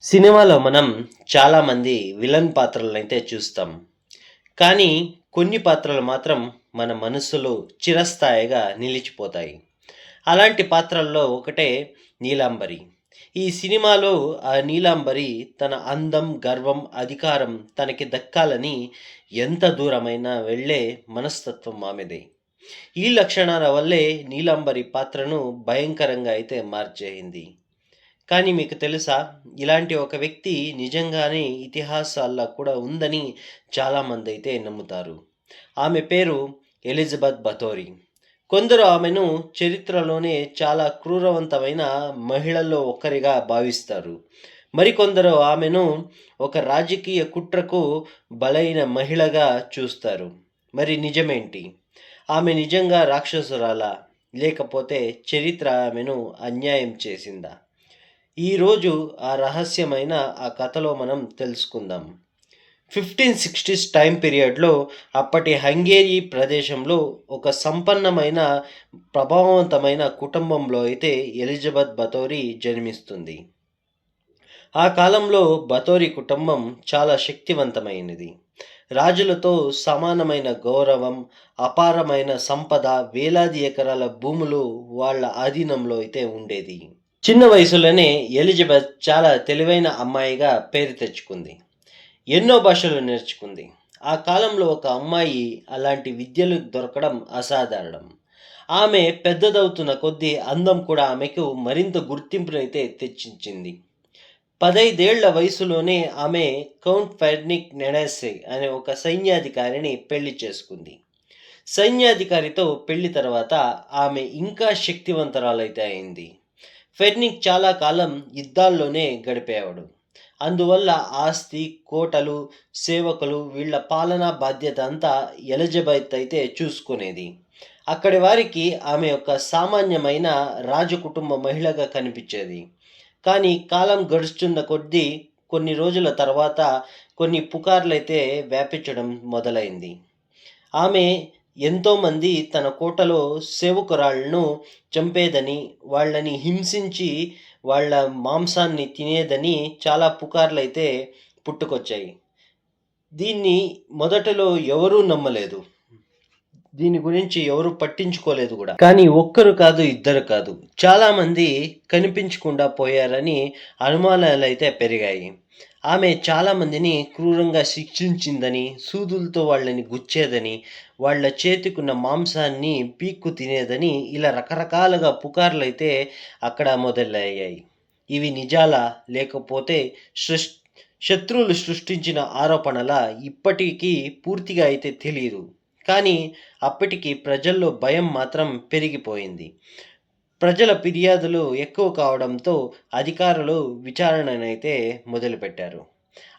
సినిమాలో మనం చాలామంది విలన్ పాత్రలనైతే చూస్తాం. కానీ కొన్ని పాత్రలు మాత్రం మన మనస్సులో చిరస్థాయిగా నిలిచిపోతాయి. అలాంటి పాత్రల్లో ఒకటే 'నీలాంబరి'. ఈ సినిమాలో ఆ 'నీలాంబరి' తన అందం, గర్వం, అధికారం తనకి దక్కాలని ఎంత దూరమైనా వెళ్ళే మనస్తత్వం ఆమెదే. ఈ లక్షణాల వల్లే 'నీలాంబరి' పాత్రను భయంకరంగా అయితే మార్చేయింది. కానీ మీకు తెలుసా? ఇలాంటి ఒక వ్యక్తి నిజంగానే ఇతిహాసాల్లో కూడా ఉందని చాలామందైతే నమ్ముతారు. ఆమె పేరు ఎలిజబెత్ బతోరి. కొందరు ఆమెను చరిత్రలోనే చాలా క్రూరవంతమైన మహిళల్లో ఒకరిగా భావిస్తారు. మరికొందరు ఆమెను ఒక రాజకీయ కుట్రకు బలైన మహిళగా చూస్తారు. మరి నిజమేంటి? ఆమె నిజంగా రాక్షసురాలా? లేకపోతే చరిత్ర ఆమెను అన్యాయం చేసిందా? ఈరోజు ఆ రహస్యమైన ఆ కథలో మనం తెలుసుకుందాం. 1560s టైం పీరియడ్‌లో అప్పటి హంగేరీ ప్రదేశంలో ఒక సంపన్నమైన, ప్రభావవంతమైన కుటుంబంలో అయితే ఎలిజబెత్ బతోరి జన్మిస్తుంది. ఆ కాలంలో బతోరి కుటుంబం చాలా శక్తివంతమైనది. రాజులతో సమానమైన గౌరవం, అపారమైన సంపద, వేలాది ఎకరాల భూములు వాళ్ళ ఆధీనంలో అయితే ఉండేది. చిన్న వయసులోనే ఎలిజబెత్ చాలా తెలివైన అమ్మాయిగా పేరు తెచ్చుకుంది. ఎన్నో భాషలు నేర్చుకుంది. ఆ కాలంలో ఒక అమ్మాయి అలాంటి విద్యలు దొరకడం అసాధారణం. ఆమె పెద్దదవుతున్న కొద్దీ అందం కూడా ఆమెకు మరింత గుర్తింపునైతే తెచ్చించింది. 15 ఏళ్ల వయసులోనే ఆమె కౌంట్ ఫెర్నిక్ నెనెస్సే అనే ఒక సైన్యాధికారిని పెళ్లి చేసుకుంది. సైన్యాధికారితో పెళ్లి తర్వాత ఆమె ఇంకా శక్తివంతురాలైతే అయింది. ఫెర్నిక్ చాలా కాలం యుద్ధాల్లోనే గడిపేవాడు. అందువల్ల ఆస్తి, కోటలు, సేవకులు వీళ్ళ పాలనా బాధ్యత అంతా ఎలిజబెత్ అయితే చూసుకునేది. అక్కడి వారికి ఆమె ఒక సామాన్యమైన రాజకుటుంబ మహిళగా కనిపించేది. కానీ కాలం గడుస్తున్న కొద్దీ కొన్ని రోజుల తర్వాత కొన్ని పుకార్లయితే వ్యాపించడం మొదలైంది. ఆమె ఎంతోమంది తన కోటలో సేవకురాళ్ళను చంపేదని, వాళ్ళని హింసించి వాళ్ళ మాంసాన్ని తినేదని చాలా పుకార్లయితే పుట్టుకొచ్చాయి. దీన్ని మొదటలో ఎవరూ నమ్మలేదు. దీని గురించి ఎవరు పట్టించుకోలేదు గూడా. కానీ ఒక్కరు కాదు, ఇద్దరు కాదు. చాలామంది కనిపించకుండా పోయారని అనుమానాలైతే పెరిగాయి. ఆమె చాలామందిని క్రూరంగా శిక్షించిందని, సూదులతో వాళ్ళని గుచ్చేదని, వాళ్ళ చేతికున్న మాంసాన్ని పీక్కు తినేదని ఇలా రకరకాలుగా పుకార్లయితే అక్కడ మొదలయ్యాయి. ఇవి నిజాలా? లేకపోతే సృష్ శత్రువులు సృష్టించిన ఆరోపణలా? ఇప్పటికీ పూర్తిగా అయితే తెలీదు. కానీ అప్పటికి ప్రజల్లో భయం మాత్రం పెరిగిపోయింది. ప్రజల ఫిర్యాదులు ఎక్కువ కావడంతో అధికారులు విచారణనైతే మొదలుపెట్టారు.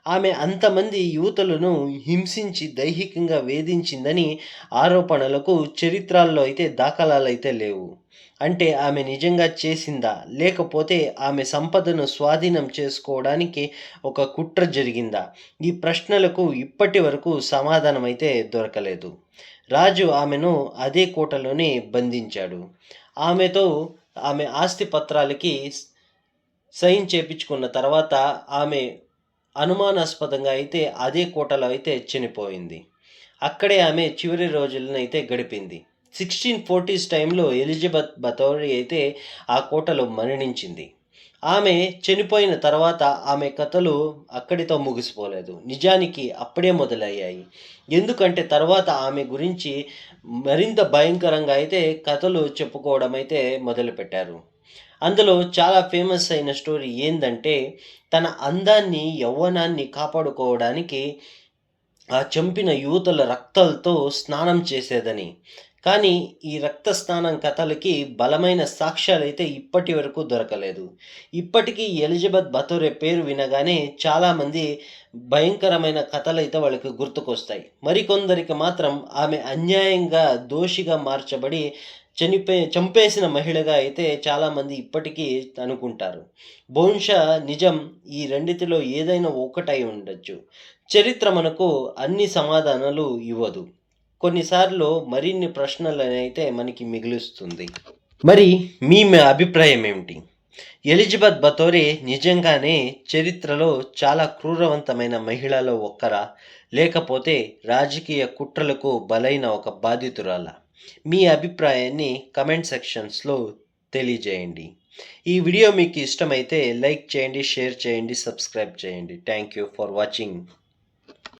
ఆమె అంతమంది యువతులను హింసించి దైహికంగా వేధించిందని ఆరోపణలకు చరిత్రల్లో అయితే దాఖలాలైతే లేవు. అంటే ఆమె నిజంగా చేసిందా? లేకపోతే ఆమె సంపదను స్వాధీనం చేసుకోవడానికి ఒక కుట్ర జరిగిందా? ఈ ప్రశ్నలకు ఇప్పటి వరకు సమాధానం అయితే దొరకలేదు. రాజు ఆమెను అదే కోటలోనే బంధించాడు. ఆమెతో ఆమె ఆస్తి పత్రాలకి సైన్ చేపించుకున్న తర్వాత ఆమె అనుమానాస్పదంగా అయితే అదే కోటలో అయితే చనిపోయింది. అక్కడే ఆమె చివరి రోజులనైతే గడిపింది. 1640s టైంలో ఎలిజబెత్ బతౌరి అయితే ఆ కోటలో మరణించింది. ఆమె చనిపోయిన తర్వాత ఆమె కథలు అక్కడితో ముగిసిపోలేదు. నిజానికి అప్పుడే మొదలయ్యాయి. ఎందుకంటే తర్వాత ఆమె గురించి మరింత భయంకరంగా అయితే కథలు చెప్పుకోవడం అయితే మొదలుపెట్టారు. అందులో చాలా ఫేమస్ అయిన స్టోరీ ఏందంటే, తన అందాన్ని, యవ్వనాన్ని కాపాడుకోవడానికి ఆ చంపిన యువతుల రక్తాలతో స్నానం చేసేదని. కానీ ఈ రక్త స్నానం కథలకి బలమైన సాక్ష్యాలైతే ఇప్పటి వరకు దొరకలేదు. ఇప్పటికీ ఎలిజబెత్ బతోరే పేరు వినగానే చాలామంది భయంకరమైన కథలైతే వాళ్ళకి గుర్తుకొస్తాయి. మరికొందరికి మాత్రం ఆమె అన్యాయంగా దోషిగా మార్చబడి చంపేసిన మహిళగా అయితే చాలామంది ఇప్పటికీ అనుకుంటారు. బహుశా నిజం ఈ రెండిటిలో ఏదైనా ఒకటై ఉండొచ్చు. చరిత్ర మనకు అన్ని సమాధానాలు ఇవ్వదు. కొన్నిసార్లు మరిన్ని ప్రశ్నలనైతే మనకి మిగులుస్తుంది. మరి మీ అభిప్రాయం ఏమిటి? ఎలిజబెత్ బతోరి నిజంగానే చరిత్రలో చాలా క్రూరవంతమైన మహిళలో ఒక్కరా? లేకపోతే రాజకీయ కుట్రలకు బలైన ఒక బాధితురాలా? మీ అభిప్రాయాన్ని కమెంట్ సెక్షన్స్‌లో తెలియజేయండి. ఈ వీడియో మీకు ఇష్టమైతే లైక్ చేయండి, షేర్ చేయండి, సబ్స్క్రైబ్ చేయండి. Thank you for watching.